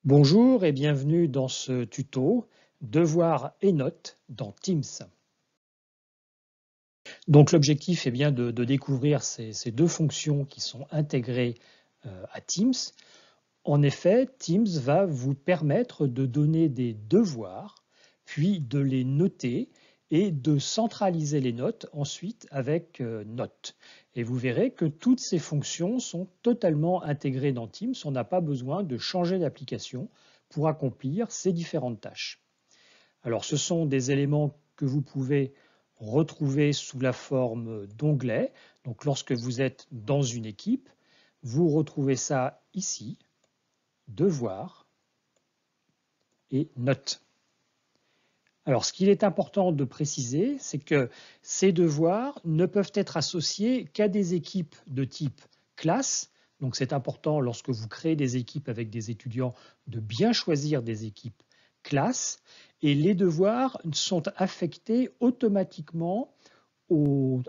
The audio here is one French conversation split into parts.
Bonjour et bienvenue dans ce tuto Devoirs et notes dans Teams. Donc l'objectif est bien de découvrir ces deux fonctions qui sont intégrées à Teams. En effet, Teams va vous permettre de donner des devoirs, puis de les noter et de centraliser les notes ensuite avec Notes. Et vous verrez que toutes ces fonctions sont totalement intégrées dans Teams. On n'a pas besoin de changer d'application pour accomplir ces différentes tâches. Alors, ce sont des éléments que vous pouvez retrouver sous la forme d'onglets. Donc, lorsque vous êtes dans une équipe, vous retrouvez ça ici, Devoirs et Notes. Alors, ce qu'il est important de préciser, c'est que ces devoirs ne peuvent être associés qu'à des équipes de type classe. Donc, c'est important lorsque vous créez des équipes avec des étudiants de bien choisir des équipes classe. Et les devoirs sont affectés automatiquement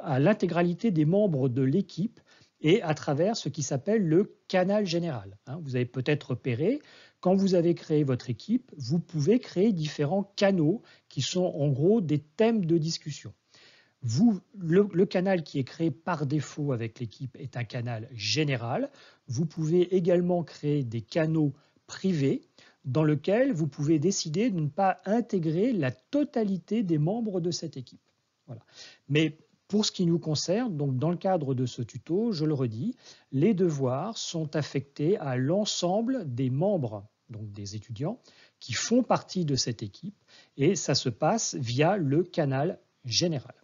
à l'intégralité des membres de l'équipe et à travers ce qui s'appelle le canal général. Vous avez peut-être repéré, quand vous avez créé votre équipe, vous pouvez créer différents canaux qui sont en gros des thèmes de discussion. Le canal qui est créé par défaut avec l'équipe est un canal général. Vous pouvez également créer des canaux privés dans lesquels vous pouvez décider de ne pas intégrer la totalité des membres de cette équipe. Voilà. Mais pour ce qui nous concerne, donc dans le cadre de ce tuto, je le redis, les devoirs sont affectés à l'ensemble des membres, donc des étudiants, qui font partie de cette équipe, et ça se passe via le canal général.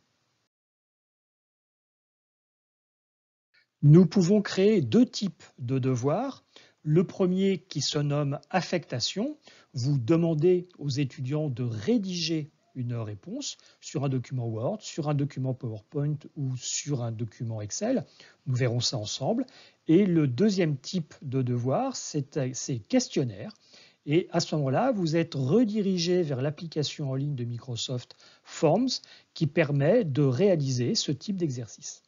Nous pouvons créer deux types de devoirs. Le premier qui se nomme affectation. Vous demandez aux étudiants de rédiger une réponse sur un document Word, sur un document PowerPoint ou sur un document Excel. Nous verrons ça ensemble. Et le deuxième type de devoir, c'est questionnaire. Et à ce moment-là, vous êtes redirigé vers l'application en ligne de Microsoft Forms qui permet de réaliser ce type d'exercice.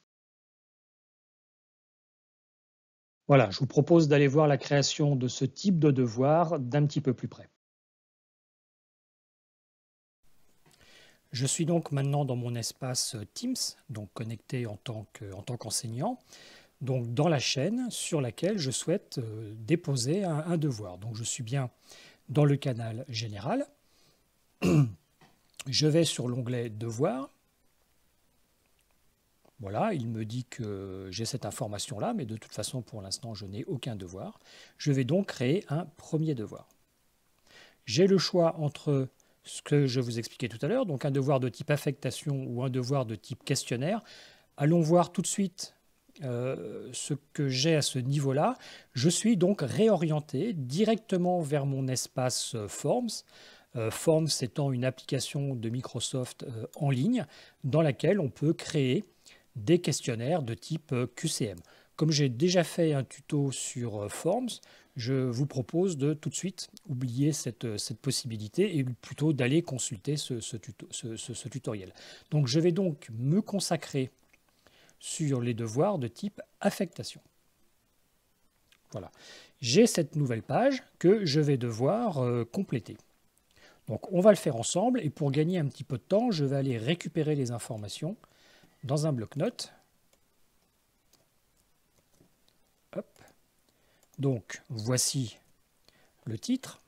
Voilà, je vous propose d'aller voir la création de ce type de devoir d'un petit peu plus près. Je suis donc maintenant dans mon espace Teams, donc connecté en tant qu'enseignant, donc dans la chaîne sur laquelle je souhaite déposer un devoir. Donc je suis bien dans le canal général. Je vais sur l'onglet Devoir. Voilà, il me dit que j'ai cette information-là, mais de toute façon, pour l'instant, je n'ai aucun devoir. Je vais donc créer un premier devoir. J'ai le choix entre ce que je vous expliquais tout à l'heure, donc un devoir de type affectation ou un devoir de type questionnaire. Allons voir tout de suite ce que j'ai à ce niveau-là. Je suis donc réorienté directement vers mon espace Forms. Forms étant une application de Microsoft en ligne dans laquelle on peut créer des questionnaires de type QCM. Comme j'ai déjà fait un tuto sur Forms, je vous propose de tout de suite oublier cette possibilité et plutôt d'aller consulter ce tutoriel. Donc je vais donc me consacrer sur les devoirs de type affectation. Voilà. J'ai cette nouvelle page que je vais devoir compléter. Donc on va le faire ensemble et pour gagner un petit peu de temps, je vais aller récupérer les informations dans un bloc-notes. Hop. Donc voici le titre.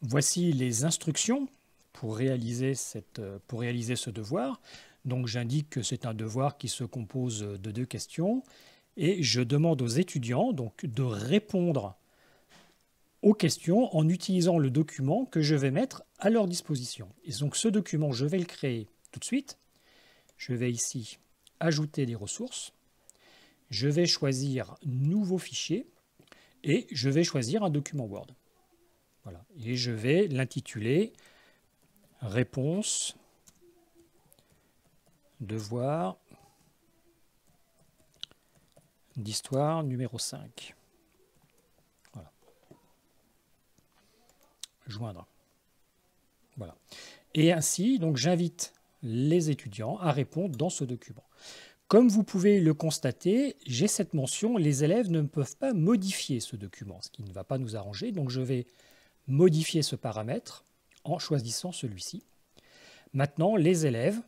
Voici les instructions pour réaliser ce devoir. Donc j'indique que c'est un devoir qui se compose de deux questions et je demande aux étudiants donc, de répondre aux questions en utilisant le document que je vais mettre à leur disposition. Et donc ce document, je vais le créer tout de suite. Je vais ici ajouter des ressources. Je vais choisir Nouveau fichier et je vais choisir un document Word. Voilà. Et je vais l'intituler Réponse, devoir d'histoire numéro 5. Voilà. Joindre. Voilà. Et ainsi, donc j'invite les étudiants à répondre dans ce document. Comme vous pouvez le constater, j'ai cette mention, les élèves ne peuvent pas modifier ce document, ce qui ne va pas nous arranger. Donc je vais modifier ce paramètre en choisissant celui-ci. Maintenant, les élèves,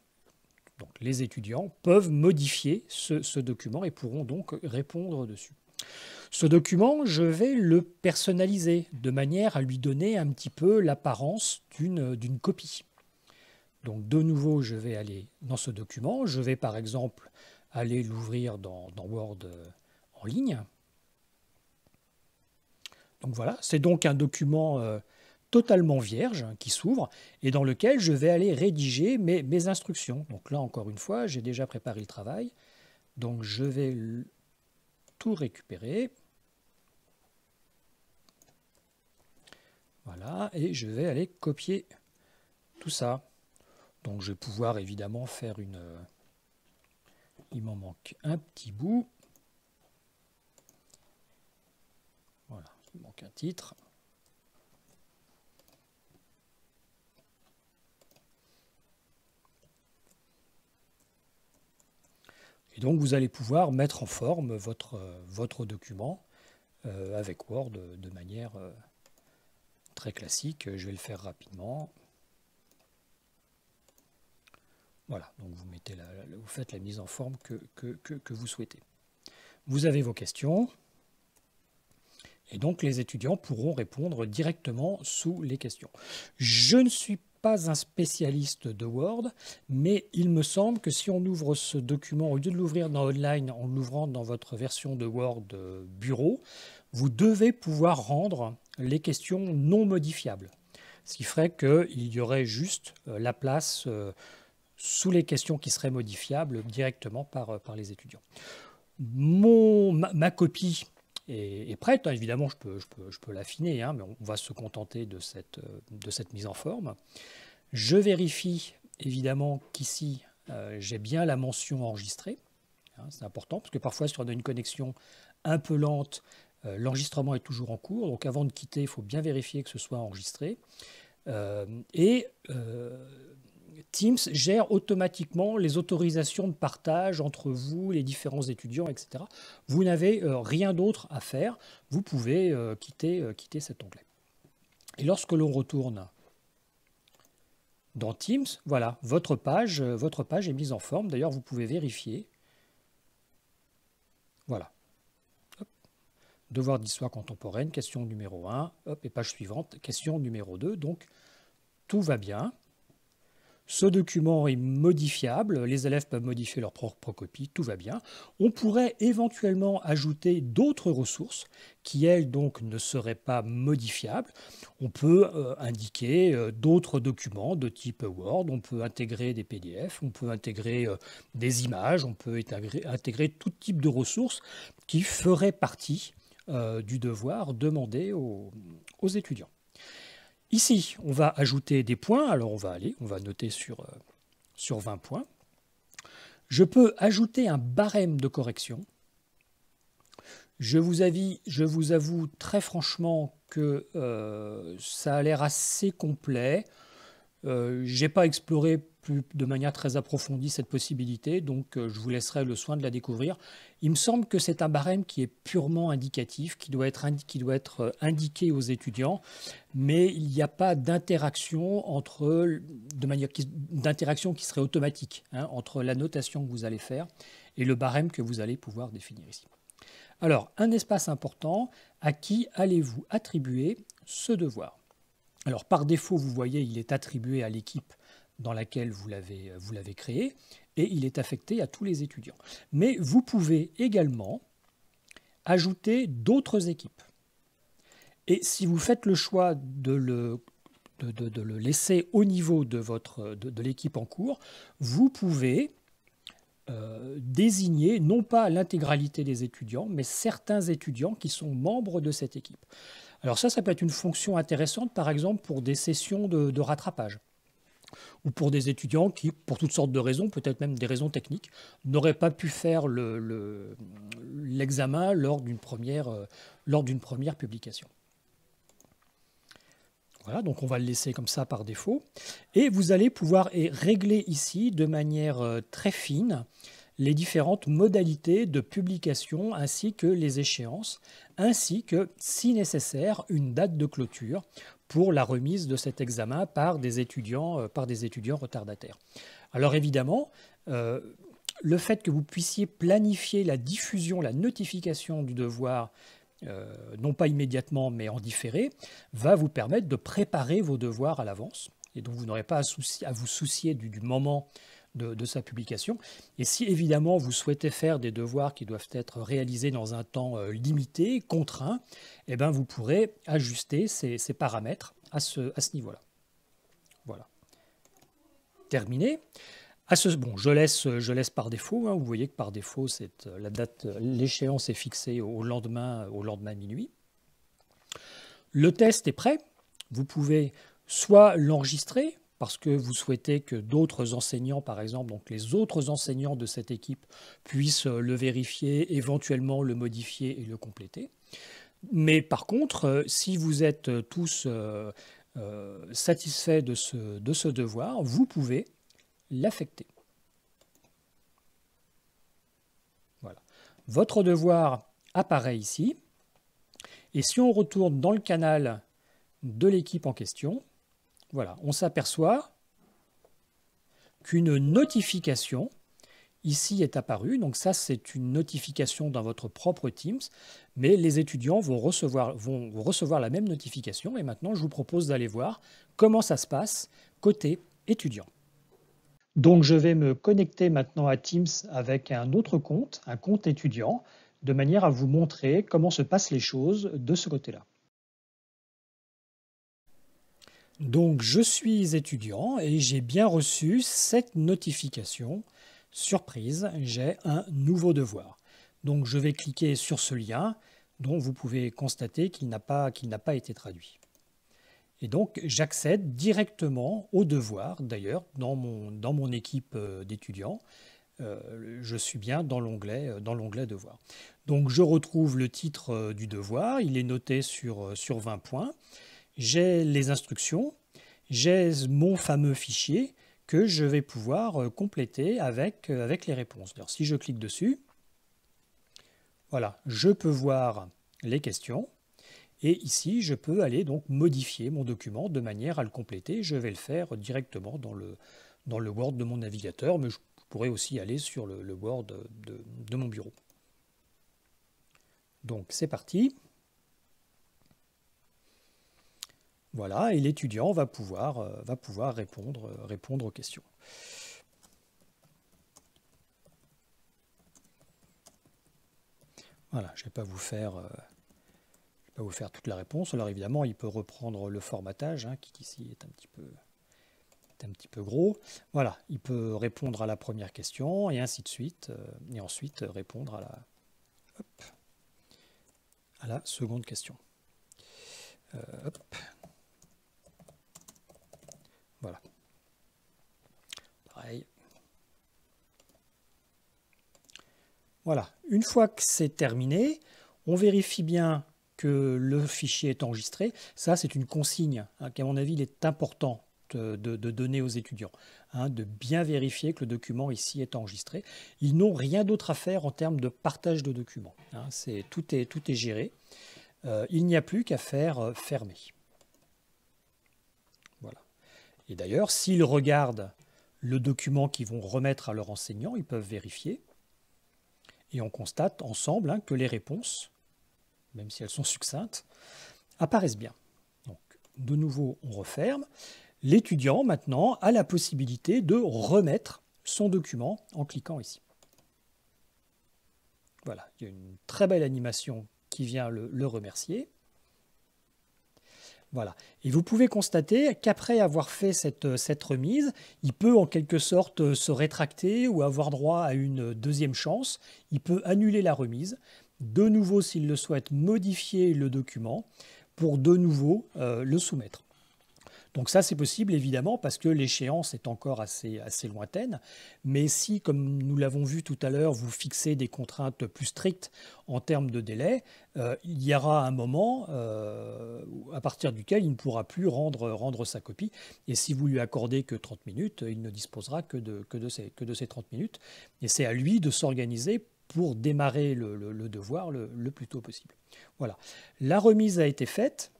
donc les étudiants, peuvent modifier ce document et pourront donc répondre dessus. Ce document, je vais le personnaliser de manière à lui donner un petit peu l'apparence d'une copie. Donc de nouveau, je vais aller dans ce document. Je vais par exemple aller l'ouvrir dans Word en ligne. Donc voilà, c'est donc un document totalement vierge qui s'ouvre et dans lequel je vais aller rédiger mes instructions. Donc là, encore une fois, j'ai déjà préparé le travail. Donc je vais tout récupérer. Voilà, et je vais aller copier tout ça. Donc je vais pouvoir évidemment faire une... Il m'en manque un petit bout. Voilà, il manque un titre. Et donc vous allez pouvoir mettre en forme votre document avec Word de manière très classique. Je vais le faire rapidement. Voilà, donc vous faites la mise en forme que vous souhaitez. Vous avez vos questions, et donc les étudiants pourront répondre directement sous les questions. Je ne suis pas un spécialiste de Word, mais il me semble que si on ouvre ce document, au lieu de l'ouvrir dans Online, en l'ouvrant dans votre version de Word Bureau, vous devez pouvoir rendre les questions non modifiables. Ce qui ferait qu'il y aurait juste la place sous les questions qui seraient modifiables directement par les étudiants. Ma copie est prête, hein. Évidemment je peux l'affiner, hein, mais on va se contenter de cette mise en forme. Je vérifie évidemment qu'ici j'ai bien la mention enregistrée, hein, c'est important parce que parfois si on a une connexion un peu lente, l'enregistrement est toujours en cours, donc avant de quitter il faut bien vérifier que ce soit enregistré. Teams gère automatiquement les autorisations de partage entre vous, les différents étudiants, etc. Vous n'avez rien d'autre à faire. Vous pouvez quitter cet onglet. Et lorsque l'on retourne dans Teams, voilà, votre page est mise en forme. D'ailleurs, vous pouvez vérifier. Voilà. Hop. Devoir d'histoire contemporaine, question numéro 1. Hop, et page suivante, question numéro 2. Donc, tout va bien. Ce document est modifiable, les élèves peuvent modifier leur propre copie, tout va bien. On pourrait éventuellement ajouter d'autres ressources qui, elles, donc, ne seraient pas modifiables. On peut indiquer d'autres documents de type Word, on peut intégrer des PDF, on peut intégrer des images, on peut intégrer tout type de ressources qui feraient partie du devoir demandé aux étudiants. Ici, on va ajouter des points. Alors, on va noter sur 20 points. Je peux ajouter un barème de correction. Je vous avoue très franchement que ça a l'air assez complet. Je n'ai pas exploré de manière très approfondie cette possibilité, donc je vous laisserai le soin de la découvrir. Il me semble que c'est un barème qui est purement indicatif, qui doit être indiqué aux étudiants, mais il n'y a pas d'interaction d'interaction qui serait automatique, hein, entre la notation que vous allez faire et le barème que vous allez pouvoir définir ici. Alors, un espace important, à qui allez-vous attribuer ce devoir ? Alors, par défaut, vous voyez, il est attribué à l'équipe dans laquelle vous l'avez créé et il est affecté à tous les étudiants. Mais vous pouvez également ajouter d'autres équipes. Et si vous faites le choix de le laisser au niveau de l'équipe en cours, vous pouvez désigner non pas l'intégralité des étudiants, mais certains étudiants qui sont membres de cette équipe. Alors ça peut être une fonction intéressante, par exemple, pour des sessions de rattrapage ou pour des étudiants qui, pour toutes sortes de raisons, peut-être même des raisons techniques, n'auraient pas pu faire l'examen lors d'une première publication. Voilà, donc on va le laisser comme ça par défaut. Et vous allez pouvoir régler ici de manière très fine les différentes modalités de publication ainsi que les échéances, ainsi que, si nécessaire, une date de clôture pour la remise de cet examen par des étudiants retardataires. Alors évidemment, le fait que vous puissiez planifier la diffusion, la notification du devoir, non pas immédiatement mais en différé, va vous permettre de préparer vos devoirs à l'avance. Et donc vous n'aurez pas à vous soucier du moment de sa publication. Et si évidemment vous souhaitez faire des devoirs qui doivent être réalisés dans un temps limité, contraint, eh bien vous pourrez ajuster ces paramètres à ce niveau-là. Voilà. Terminé. Bon, je laisse par défaut. Hein, vous voyez que par défaut, la date, l'échéance est fixée au lendemain minuit. Le test est prêt. Vous pouvez soit l'enregistrer, parce que vous souhaitez que d'autres enseignants, par exemple, donc les autres enseignants de cette équipe, puissent le vérifier, éventuellement le modifier et le compléter. Mais par contre, si vous êtes tous satisfaits de ce devoir, vous pouvez l'affecter. Voilà. Votre devoir apparaît ici. Et si on retourne dans le canal de l'équipe en question, voilà, on s'aperçoit qu'une notification ici est apparue. Donc ça, c'est une notification dans votre propre Teams, mais les étudiants vont recevoir la même notification. Et maintenant, je vous propose d'aller voir comment ça se passe côté étudiant. Donc je vais me connecter maintenant à Teams avec un autre compte, un compte étudiant, de manière à vous montrer comment se passent les choses de ce côté-là. Donc je suis étudiant et j'ai bien reçu cette notification. Surprise, j'ai un nouveau devoir. Donc je vais cliquer sur ce lien dont vous pouvez constater qu'il n'a pas été traduit. Et donc j'accède directement au devoir. D'ailleurs, dans mon équipe d'étudiants, je suis bien dans l'onglet devoir. Donc je retrouve le titre du devoir, il est noté sur 20 points. J'ai les instructions, j'ai mon fameux fichier que je vais pouvoir compléter avec les réponses. Alors si je clique dessus, voilà, je peux voir les questions. Et ici, je peux aller donc modifier mon document de manière à le compléter. Je vais le faire directement dans le Word de mon navigateur, mais je pourrais aussi aller sur le Word de mon bureau. Donc c'est parti. Voilà, et l'étudiant va pouvoir répondre aux questions. Voilà, je ne vais pas vous faire toute la réponse. Alors évidemment, il peut reprendre le formatage, hein, qui ici est un petit peu gros. Voilà, il peut répondre à la première question et ainsi de suite, et ensuite répondre à la seconde question. Voilà. Pareil. Voilà, une fois que c'est terminé, on vérifie bien que le fichier est enregistré. Ça, c'est une consigne, hein, qu'à mon avis, il est important de donner aux étudiants, hein, de bien vérifier que le document ici est enregistré. Ils n'ont rien d'autre à faire en termes de partage de documents. Hein, tout est géré. Il n'y a plus qu'à faire fermer. Voilà. Et d'ailleurs, s'ils regardent le document qu'ils vont remettre à leur enseignant, ils peuvent vérifier. Et on constate ensemble, hein, que les réponses, même si elles sont succinctes, apparaissent bien. Donc, de nouveau, on referme. L'étudiant, maintenant, a la possibilité de remettre son document en cliquant ici. Voilà, il y a une très belle animation qui vient le remercier. Voilà. Et vous pouvez constater qu'après avoir fait cette remise, il peut en quelque sorte se rétracter ou avoir droit à une deuxième chance. Il peut annuler la remise, de nouveau s'il le souhaite modifier le document pour de nouveau le soumettre. Donc ça, c'est possible évidemment parce que l'échéance est encore assez lointaine. Mais si, comme nous l'avons vu tout à l'heure, vous fixez des contraintes plus strictes en termes de délai, il y aura un moment à partir duquel il ne pourra plus rendre sa copie. Et si vous lui accordez que 30 minutes, il ne disposera que de ces 30 minutes. Et c'est à lui de s'organiser pour démarrer le devoir le plus tôt possible. Voilà. La remise a été faite.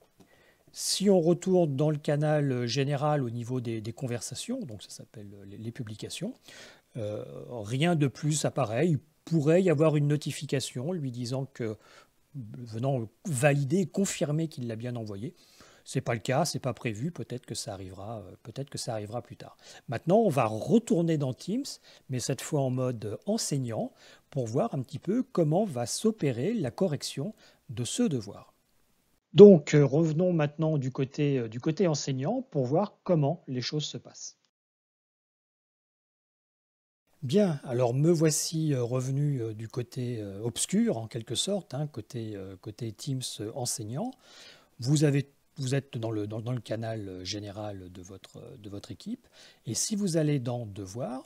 Si on retourne dans le canal général au niveau des conversations, donc ça s'appelle les publications, rien de plus apparaît. Il pourrait y avoir une notification lui disant que, venant valider, confirmer qu'il l'a bien envoyé. Ce n'est pas le cas, ce n'est pas prévu, peut-être que ça arrivera plus tard. Maintenant, on va retourner dans Teams, mais cette fois en mode enseignant, pour voir un petit peu comment va s'opérer la correction de ce devoir. Donc, revenons maintenant du côté enseignant pour voir comment les choses se passent. Bien, alors me voici revenu du côté obscur, en quelque sorte, hein, côté Teams enseignant. Vous êtes dans le canal général de votre équipe, et si vous allez dans Devoirs,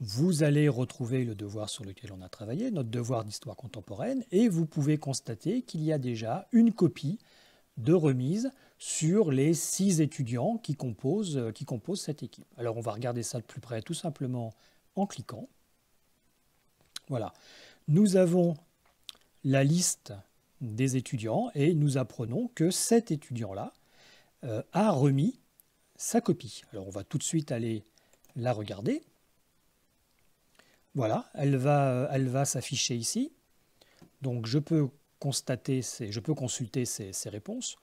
vous allez retrouver le devoir sur lequel on a travaillé, notre devoir d'histoire contemporaine, et vous pouvez constater qu'il y a déjà une copie de remise sur les 6 étudiants qui composent cette équipe. Alors on va regarder ça de plus près tout simplement en cliquant. Voilà. Nous avons la liste des étudiants et nous apprenons que cet étudiant-là a remis sa copie. Alors on va tout de suite aller la regarder. Voilà, elle va s'afficher ici. Donc je peux consulter ces réponses.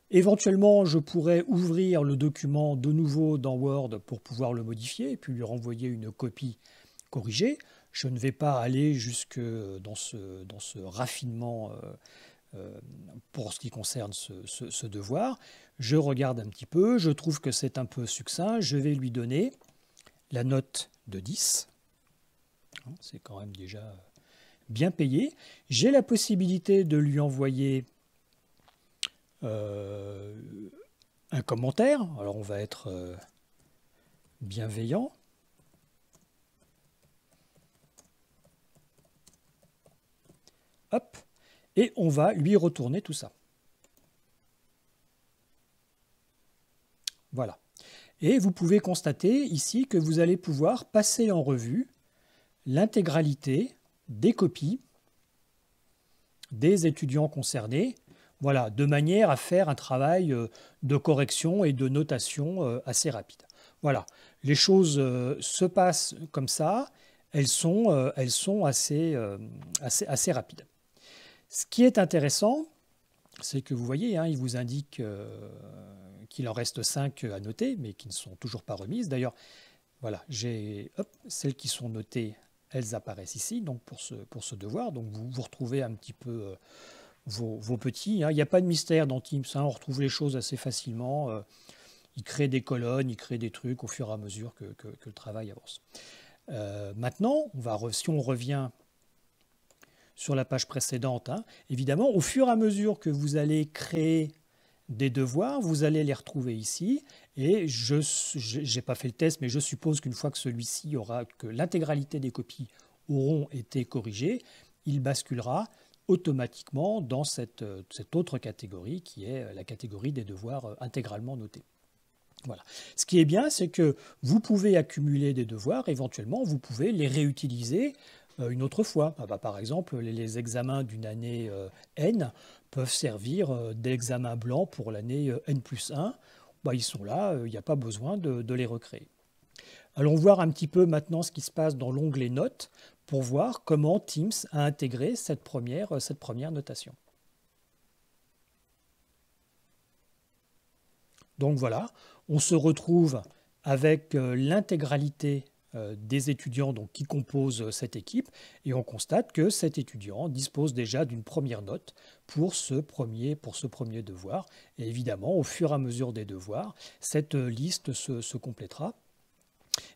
Éventuellement, je pourrais ouvrir le document de nouveau dans Word pour pouvoir le modifier et puis lui renvoyer une copie corrigée. Je ne vais pas aller jusque dans ce raffinement pour ce qui concerne ce devoir. Je regarde un petit peu, je trouve que c'est un peu succinct. Je vais lui donner la note de 10. C'est quand même déjà bien payé. J'ai la possibilité de lui envoyer un commentaire. Alors on va être bienveillant. Hop. Et on va lui retourner tout ça. Voilà. Et vous pouvez constater ici que vous allez pouvoir passer en revue l'intégralité des copies des étudiants concernés, voilà, de manière à faire un travail de correction et de notation assez rapide. Voilà, les choses se passent comme ça, elles sont assez rapides. Ce qui est intéressant, c'est que vous voyez, hein, il vous indique qu'il en reste 5 à noter, mais qui ne sont toujours pas remises. D'ailleurs, voilà, j'ai celles qui sont notées, elles apparaissent ici, donc pour ce devoir. Donc vous retrouvez un petit peu vos petits. Hein. Il n'y a pas de mystère dans Teams, hein, on retrouve les choses assez facilement. Il crée des colonnes, il crée des trucs au fur et à mesure que le travail avance. Maintenant, si on revient sur la page précédente, hein, évidemment, au fur et à mesure que vous allez créer des devoirs, vous allez les retrouver ici. Et je n'ai pas fait le test, mais je suppose qu'une fois que que l'intégralité des copies auront été corrigées, il basculera automatiquement dans cette autre catégorie qui est la catégorie des devoirs intégralement notés. Voilà. Ce qui est bien, c'est que vous pouvez accumuler des devoirs, éventuellement, vous pouvez les réutiliser une autre fois. Par exemple, les examens d'une année N peuvent servir d'examen blanc pour l'année N+1. Ils sont là, il n'y a pas besoin de les recréer. Allons voir un petit peu maintenant ce qui se passe dans l'onglet Notes pour voir comment Teams a intégré cette première notation. Donc voilà, on se retrouve avec l'intégralité des étudiants donc, qui composent cette équipe et on constate que cet étudiant dispose déjà d'une première note pour ce premier devoir. Et évidemment, au fur et à mesure des devoirs, cette liste se complétera.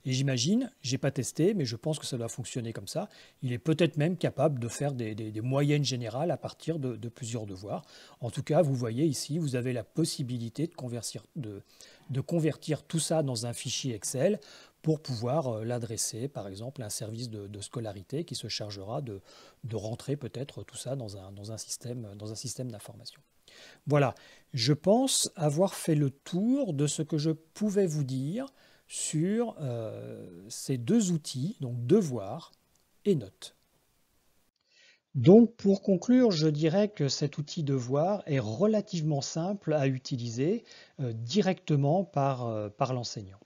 Et j'imagine, j'ai pas testé, mais je pense que ça doit fonctionner comme ça. Il est peut-être même capable de faire des moyennes générales à partir de plusieurs devoirs. En tout cas, vous voyez ici, vous avez la possibilité de convertir tout ça dans un fichier Excel pour pouvoir l'adresser, par exemple, à un service de scolarité qui se chargera de rentrer peut-être tout ça dans un système d'information. Voilà, je pense avoir fait le tour de ce que je pouvais vous dire sur ces deux outils, donc devoir et notes. Donc pour conclure, je dirais que cet outil devoir est relativement simple à utiliser directement par l'enseignant.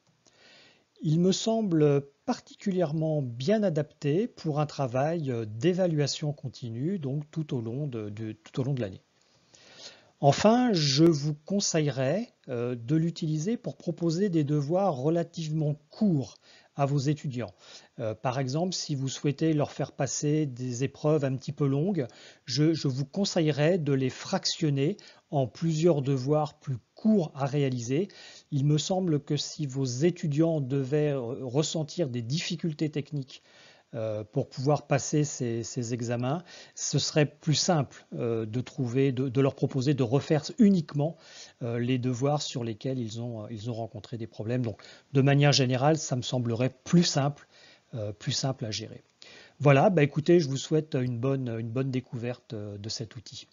Il me semble particulièrement bien adapté pour un travail d'évaluation continue, donc tout au long de l'année. Enfin, je vous conseillerais de l'utiliser pour proposer des devoirs relativement courts à vos étudiants. Par exemple, si vous souhaitez leur faire passer des épreuves un petit peu longues, je vous conseillerais de les fractionner en plusieurs devoirs plus courts à réaliser. Il me semble que si vos étudiants devaient ressentir des difficultés techniques pour pouvoir passer ces examens, ce serait plus simple de leur proposer de refaire uniquement les devoirs sur lesquels ils ont rencontré des problèmes. Donc, de manière générale, ça me semblerait plus simple à gérer. Voilà, bah écoutez, je vous souhaite une bonne découverte de cet outil.